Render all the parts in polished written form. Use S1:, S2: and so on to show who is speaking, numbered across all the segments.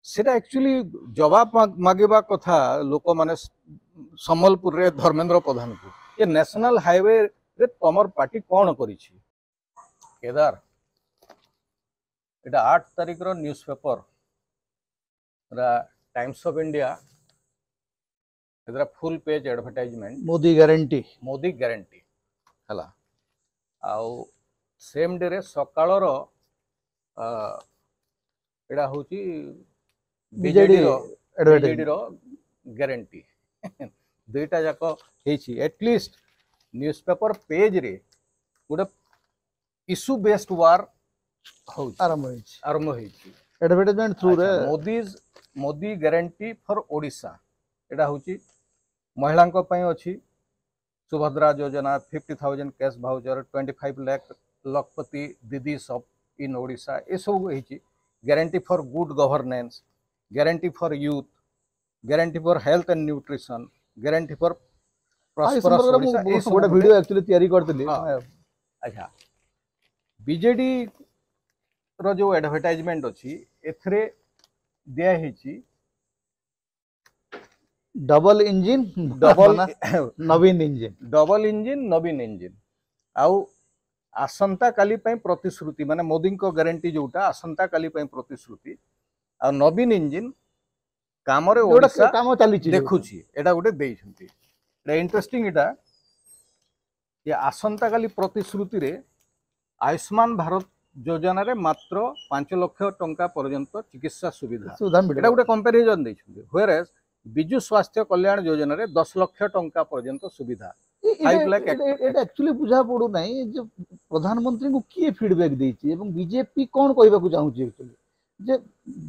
S1: सेटा एक्चुअली जवाब मागिबा कथा लोक माने सम्बलपुर रे धर्मेंद्र प्रधान को ये नेशनल हाईवे रे तमर पार्टी कौन करिछि केदार एटा 8 तारिख रो newspaper Times of India full page advertisement
S2: Modi guarantee
S1: हला आउ सेम डे रे सकाळर एडा होची बीजेडी रो गारंटी दुईटा जाक हेची एटलीस्ट न्यूज़पेपर पेज रे गोटे इशू बेस्ड वार आरंभ होची
S2: एडवर्टाइजमेंट थ्रू रे
S1: मोदी गारंटी फॉर ओडिशा एडा होची महिला पई अछि सुभद्रा योजना 50,000 कैश भाउचर 25 लाख लखपति दीदी सब इन ओडिशा ए सब होची guarantee for good governance guarantee for youth guarantee for health and nutrition guarantee for prosperous Odisha ए सब
S2: वीडियो एक्चुअली तैयारी करतली
S1: अच्छा बीजेडी रो जो एडवर्टाइजमेंट अछि एथरे दिया हेची
S2: डबल इंजन
S1: नवीन इंजन आउ आसंता काली पई प्रतिश्रुति माने मोदी को गारंटी जोटा आसंता काली पई प्रतिश्रुति आ नवीन इंजन काम रे ओडिशा
S2: काम चली
S1: देखुची एटा गोटे देई छंती एटा इंटरेस्टिंग एटा ये आसंता काली प्रतिश्रुति रे आयुष्मान भारत योजना रे मात्र 5 लाख टंका पर्यंत चिकित्सा सुविधा एटा गोटे कंपैरिजन देई छंती व्हेयरएज बिजु स्वास्थ्य कल्याण योजना रे 10 लाख टंका पर्यंत सुविधा 5 लाख
S2: एक्चुअली बुझा पड़ू नहीं जो प्रधानमंत्री को किए फीडबैक देछि एवं बीजेपी कोन कहबा को चाहूची एक्चुअली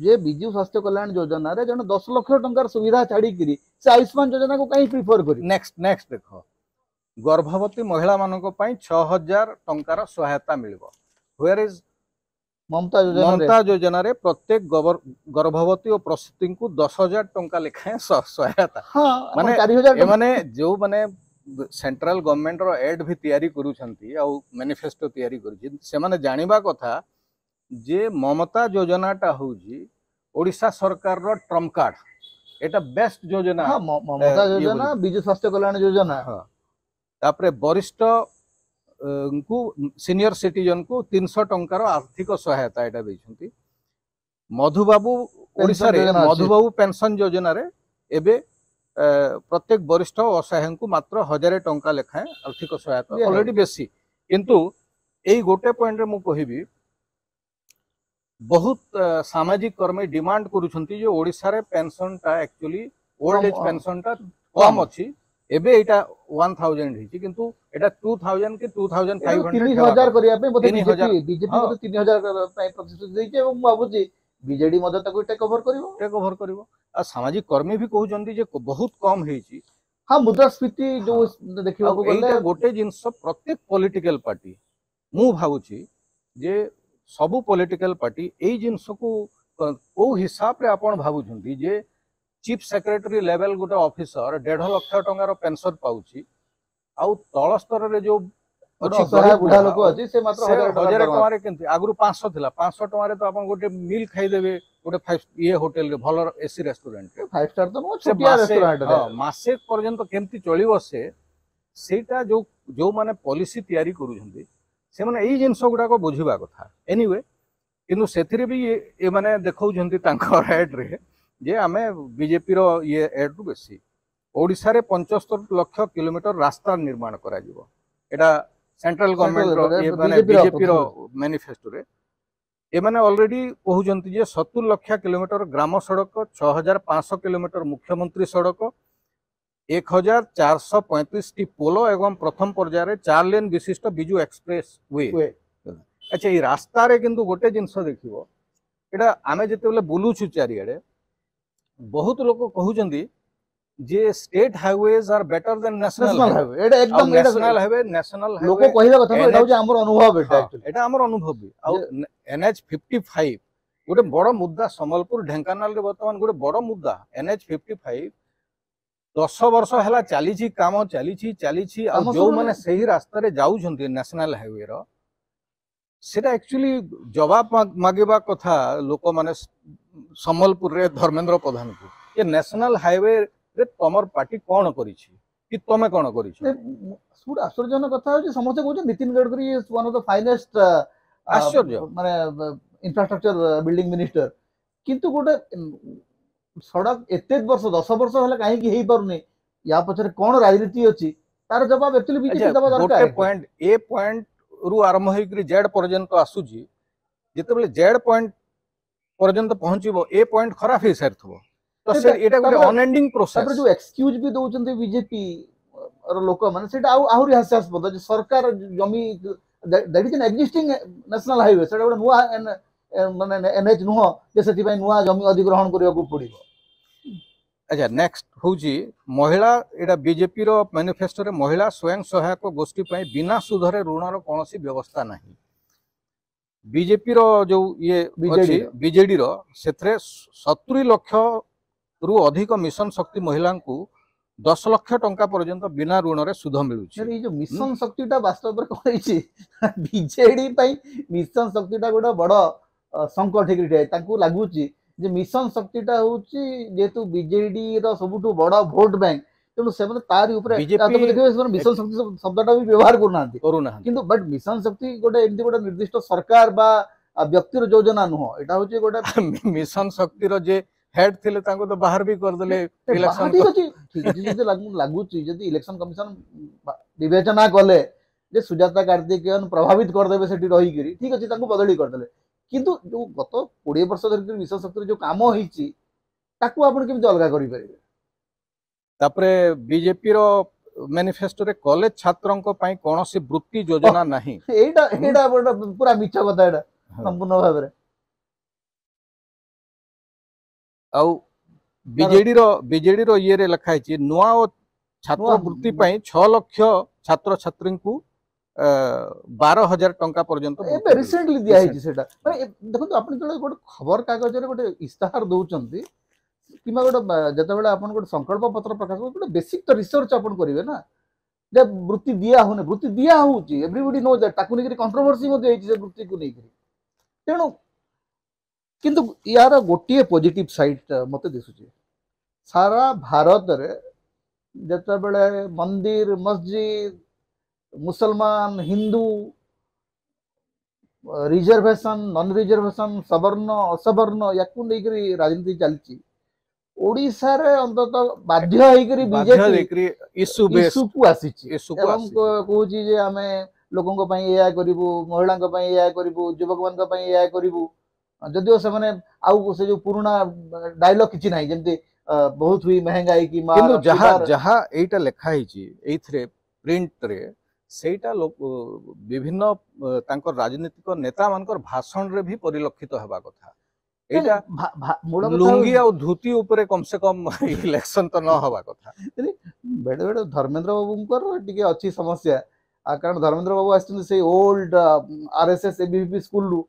S2: जे बिजु स्वास्थ्य कल्याण योजना रे जन 10 लाख टंकार सुविधा छाड़ी करी से आयुष्मान योजना को कहीं प्रिफर करी
S1: नेक्स्ट देखो गर्भवती महिला मानको पई 6000 टंकार सहायता मिलबो वेयर इज ममता योजना रे प्रत्येक गर्भवती और प्रसूति को 10,000 टंका लेखाएं सहायता माने माने जो माने सेंट्रल गवर्नमेंट रो एड भी तैयारी करूछंती आ मैनिफेस्टो तैयारी करूछि से माने जानिबा कथा जे ममता योजनाटा होउजी ओडिशा सरकार रो ट्रम्प कार्ड एटा बेस्ट योजना
S2: ममता योजना बिजु स्वास्थ्य कल्याण योजना
S1: तापरे वरिष्ठ को सीनियर सिटीजन को 300 टंकार आर्थिक सहायता एटा दैछंती मधुबाबू ओडिशा रे मधुबाबू पेंशन योजना रे एबे प्रत्येक वरिष्ठ असहाय को मात्र 1000 टंका लेखाएं आर्थिक सहायता ऑलरेडी बेसी किंतु एई गोटे पॉइंट रे मु कहिबी बहुत सामाजिक कर्मी डिमांड करूछंती जे ओडिशा रे पेंशन टा एक्चुअली ओल्ड एज पेंशन टा कम अछि एबे एटा 1000 हिची किंतु एटा 2000 के 2500
S2: 3000 करिया पे बोले बीजेपी को 3000 पय प्रतिशत देइचे एवं बाबूजी बीजेडी मदद ताको टेक ओवर करिवो आ सामाजिक कर्मी भी कहउचंती जे बहुत कम हेची हां मुद्रास्फीति जो देखिबा को गले
S1: गोटे जिंस प्रत्येक पॉलिटिकल पार्टी मु भाबुची जे सबु पॉलिटिकल पार्टी एई जिंस को हिसाब रे आपण भाबुचंती जे चीफ सेक्रेटरी लेवल गोटे ऑफिसर 1.5 लाख टंकार पेंशन पाउची आउ तळ स्तर रे जो
S2: बुढ़ा लोक अछि से मात्र
S1: 1000 टंका रे केंति आगु 500 थिला 500 टंका रे तो आपण गोटे मील खाइ देबे गोटे 5 ये होटल रे भलो एसी रेस्टोरेंट रे
S2: 5 स्टार तो नो छोटिया रेस्टोरेंट रे
S1: मासे पर्यंत केंति चलिबो सेटा जो माने पॉलिसी तयारी करू छथि से माने एई जिंस गुडा को बुझिबा कथा एनीवे किनु सेथिरे भी ए माने देखौ छथि तांको एड रे जे आमे बीजेपी रो ये एड रु बेसी ओडिसा रे 75 लाख किलोमीटर रास्ता निर्माण करा जिवो एटा सेंट्रल गवर्नमेंट रो ये माने बीजेपी रो मैनिफेस्टो रे ए माने ऑलरेडी कहउचंती जे 70 लाख किलोमीटर ग्राम सड़क 6500 किलोमीटर मुख्यमंत्री सड़क 1435 टी पोलो एवं प्रथम पर्याय रे 4 लेन विशिष्ट बिजु एक्सप्रेस वे अच्छा ये रास्ता रे किंतु गोटे जिंस देखिबो एटा आमे जते बेले बुलुछु चारियाडे बहुत लोग कहउचंती जे state highways are better than national highway
S2: एटा एकदम
S1: नेशनल हाईवे
S2: लोग कहिबा कथा एटा होजे हमर अनुभव
S1: एटा हमर अनुभव भी आ एनएच 55 गोटे बड़ मुद्दा संबलपुर ढेंकानाल रे वर्तमान गोटे बड़ मुद्दा एनएच 55 10 वर्ष हला चली काम चली जो माने सही रास्ता रे जाउ छंती नेशनल हाईवे रो सेटा एक्चुअली जवाब मागिबा कथा लोक माने सम्बलपुर रे धर्मेंद्र प्रधान को ये नेशनल हाईवे रे तमर पार्टी कौन करिछि कि तमे कौन करिछि
S2: सब आश्चर्यजनक कथा हो समस्त कहते Nitin Gadkari is one of the finest
S1: आश्चर्य
S2: माने इंफ्रास्ट्रक्चर बिल्डिंग मिनिस्टर किंतु गोटे सड़क एते वर्ष 10 वर्ष होला काहे कि हेई पारुनी या पछरे कोन राजनीति अछि तार जवाब एक्चुअली बीजेपी दबा दरकार
S1: गोटे पॉइंट रु आरंभ होई जेड पर्यंत आसुची जेते बेले जेड पॉइंट पर्यंत पहुंचीबो ए पॉइंट खराब हे सारथबो तो से एटा गोटे अनएंडिंग प्रोसेस
S2: तापर जो एक्सक्यूज भी दोचंती बीजेपी और लोक माने सेटा आहुरी हास्यास्पद जे सरकार जमी that is an existing national highway सेटा गोटे नुआ माने एनएच नुह जे सेति पय नुआ जमी अधिग्रहण करिया को पड़िबो।
S1: अच्छा नेक्स्ट होची महिला एटा बीजेपी रो मैनिफेस्टो रे महिला स्वयं सहायक गोष्ठी पय बिना सुधरे ऋणर कोनोसी व्यवस्था नाही बीजेपी रो जो ये अछि बीजेडी रो सेथरे 70 लाख रु अधिक मिशन शक्ति महिला को 10 लाख टंका पर्यंत बिना ऋण रे सुध मिलुछि
S2: ये जो मिशन शक्तिटा वास्तव में कहैछि बीजेडी पय मिशन शक्तिटा गोटा बड़ संकट हेकरिटे ताकू लागुछि जे मिशन शक्तिटा होछि जेतु बीजेडी रो सबुठु बड़ वोट बैंक तेणु से तारी ऊपर मिशन शक्ति शब्दटा भी व्यवहार करूना किंतु बट मिशन शक्ति गोटे एमती गोटे निर्दिष्ट सरकार बा व्यक्तिर योजना नुह एटा होछि गोटे
S1: मिशन शक्ति रो जे हेड थिले तांको तो बाहर भी कर देले इलेक्शन
S2: ठीक अछि जदी लागुछि जदी इलेक्शन कमिशन विवेचना कले जे सुजाता कार्तिकेयन प्रभावित कर देबे सेठी रही गिरी ठीक अछि तांको बदली कर देले किंतु जो गत 20 वर्ष धरि मिशन शक्ति जो काम होईछि ताकू आपण केमति अलगा करि परिबे
S1: तापरे बीजेपी रो मैनिफेस्टो रे कॉलेज छात्रों को पई कोनोसी वृत्ति योजना नाही
S2: एटा पूरा मिछ कथा एटा संपूर्ण भाबे रे
S1: आउ बीजेडी रो ये रे लिखाई छी नुआ ओ छात्र वृत्ति पई 6 लाख छात्र छात्री को 12,000 टंका पर्यंत
S2: ए रिसेंटली दिया है सेटा देखो आपण जळे गोटे खबर कागज रे गोटे इस्ताहार दउचंती किमा गोटे जते बेले आपण गोटे संकल्प पत्र प्रकाश गोटे बेसिक तो रिसर्च आपण करिवे ना जे वृत्ति दिया होउची एवरीबॉडी नो दैट ताकू नेकरी कंट्रोवर्सी मो देइची से वृत्ति को नेकरी तेणु किंतु यार गोटे पॉजिटिव साइड मते दिसुची सारा भारत रे जते बेले मंदिर मस्जिद मुसलमान हिंदू रिजर्वेशन नॉन रिजर्वेशन सवर्ण असवर्ण याकू नेकरी राजनीति चलची ओडिसा रे अंतत बाध्य हेकरी बीजेपी इशू को आसीची एवं कहूची जे हमें लोगों को पई एया करिवु महिला को पई एया करिवु युवक मान को पई एया करिवु जदिओ से माने आउ से जो पुराना डायलॉग किछि नाही जेंते बहुत हुई महंगाई की मार
S1: किंतु जहा एटा लेखा हिची एथरे प्रिंट रे सेटा लोक विभिन्न तांकर राजनीतिक नेता मानकर भाषण रे भी परिलक्षित हेबा कथा एटा लुंगी और धोती ऊपर कम से कम इलेक्शन तो न हवा कथा
S2: बेडे बेडे धर्मेंद्र बाबूंकर टिके अच्छी समस्या कारण धर्मेंद्र बाबू आछन से ओल्ड आरएसएस एबीवीपी स्कूल रु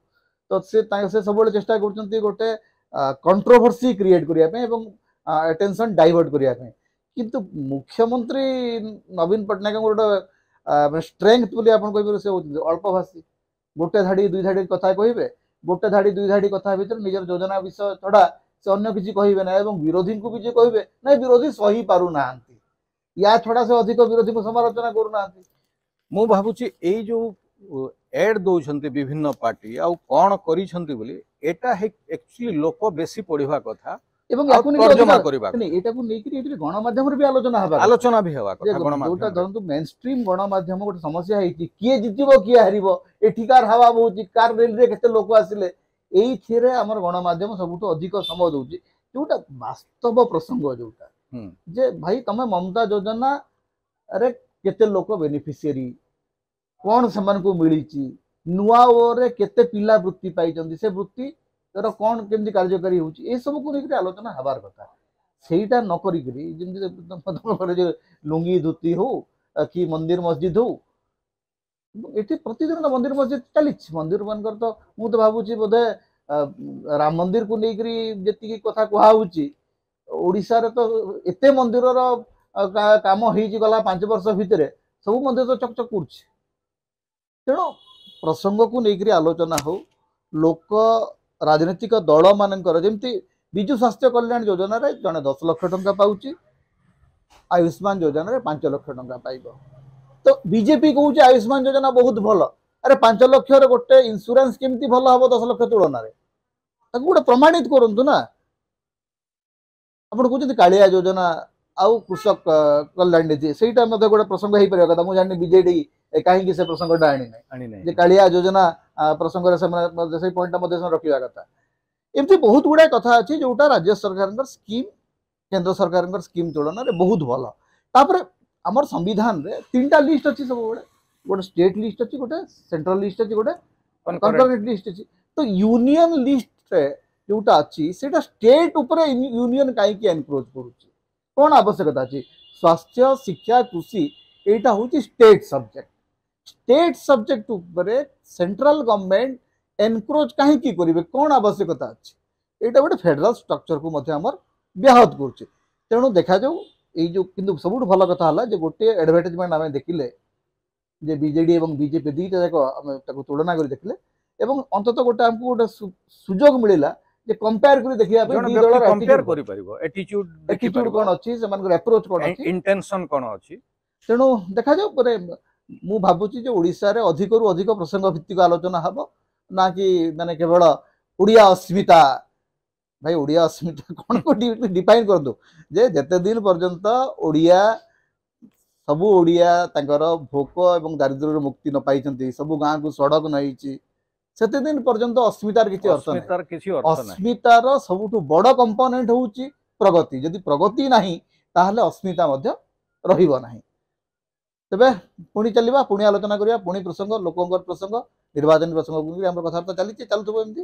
S2: तो से सब चेष्टा करछंती गोटे कंट्रोवर्सी क्रिएट करिया पे एवं अटेंशन डाइवर्ट करिया पे किंतु मुख्यमंत्री नवीन पटनायक गोटे स्ट्रेंथ बोली आपण कहबे से अल्प भाषी गोटे धाड़ी दुई धाड़ी कथा कहबे गोटे धाड़ी दुई धाड़ी कथा भीतर निजर योजना विषय छड़ा से अन्य किसी कहबे ना एवं विरोधी को भी जे कहबे ना विरोधी सही पारु नांती या छड़ा से अधिक विरोधी को समालोचना करू नांती
S1: मु भाबुची एई जो एड दउछंती विभिन्न पार्टी आ कोन करिसंती बोली एटा एक्चुअली लोक बेसी पढिबा कथा
S2: एवं याकू तर्जमा करबा नै एटा को नेकरी एटी गणमाध्यम रे भी आलोचना भी हेबा कथा गणमाध्यम जोटा धरंतु मेनस्ट्रीम गणमाध्यम गोटे समस्या हेची किए जितिबो किए हरिबो एठिकार हवा बहुची कार रेल रे केते लोक आसिले एई थिरे हमर गणमाध्यम सबुतो अधिक समय दउची जोटा वास्तव प्रसंग जोटा जे भाई तमे ममता योजना रे केते लोक बेनिफिशियरी कोन समान को मिलीची नुआ ओरे केते पिला वृत्ति पाइचंदी से वृत्ति तर कोन केमदी कार्यकारी होची ए सब को लेकर आलोचना हबार कथा सेटा न करी करी जेमदी जे लुंगी धोती हो कि मंदिर मस्जिद हो एठी प्रतिदिन मंदिर मस्जिद चलिछ मंदिर मानकर तो मु तो भाबुची बोधे राम मंदिर को लेकरी जेति की कथा कुहा होची ओडिसा रे तो एते मंदिर रो काम हेई गला 5 वर्ष भितरे सब मंदिर तो चकचक करछ तेणु प्रसंग को लेकर आलोचना हो लोक राजनीतिक दल मानकर जमी विजु स्वास्थ्य कल्याण योजना रे जने 10 लाख टंका पाउची आयुष्मान योजना रे 5 लाख टंका पाइबो तो बीजेपी कहूँ आयुष्मान योजना बहुत भल अरे 5 लाख रे गोटे इंश्योरेंस केमती भल हम 10 लाख तुलन गोटे प्रमाणित करूँ ना आप कहते कालिया योजना आउ कृषक कल्याण निधि से गोटे प्रसंग हो पार कथा मुझे जानी बीजेडी कहीं से प्रसंग आनी ना कालिया योजना प्रसंग से पॉइंट रखा कथा एमती बहुत गुड़ाए कथा अच्छी जोटा राज्य सरकार स्कीम केंद्र सरकार स्कीम तुलन में बहुत भल तापर आमर संविधान रे 3टा लिस्ट अच्छी सब गोटे स्टेट लिस्ट अच्छी गोटे सेंट्रल लिस्ट अच्छी गोटे कंकरेंट लिस्ट अच्छी तो यूनियन लिस्ट रे जोटा अच्छी सेटा स्टेट ऊपर यूनियन कहीं एनक्रोच करुच्ची कौन आवश्यकता अच्छी स्वास्थ्य शिक्षा कृषि यहाँ हूँ स्टेट सब्जेक्ट ऊपर सेंट्रल गवर्नमेंट एनक्रोच कहीं करेंगे कौन आवश्यकता अच्छी यहाँ गोटे फेडरल स्ट्रक्चर को आमर व्याहत करुच्चे तेणु देखा जाऊ जो किंतु सब भल कथा है गोटे एडवर्टाइजमेंट आम देखिले जे बीजेडी और बीजेपी दुईटा जाक तुलना कर देखिले एवं अंततः गोटे आमको गोटे सुजोग मिलला जे कंपेयर करी देखिया
S1: दी दलर कंपेयर करि परिबो एटीट्यूड
S2: कोन अछि सेमान अप्रोच कोन अछि
S1: इंटेंशन कोन अछि
S2: तेणु देखा जाऊ परे मु भाबुची जे ओडिसा रे अधिक रु अधिक प्रसंग भित्तिक आलोचना हबो ना कि माने केवल ओडिया अस्मिता भाई ओडिया अस्मिता कोन को डिफाइन कर दो जे जते दिन पर्यंत ओडिया सबु ओडिया तांकर भोक एवं दारिद्र्य मुक्ति न पाइछंती सबु गां को सड़क नहिछि सेते दिन पर्यंत अस्मितार किछि अर्थ नै अस्मितार सबुठु बड़ कंपोनेंट होउछि प्रगति जदि प्रगति नाही ताहले अस्मिता मध्य रहिबो नाही तबे पुणी चलिबा पुणी आलोचना करिया पुणी प्रसंग लोकंकर प्रसंग निर्वाचन प्रसंग को हमर कथा चली चलथबो एमती।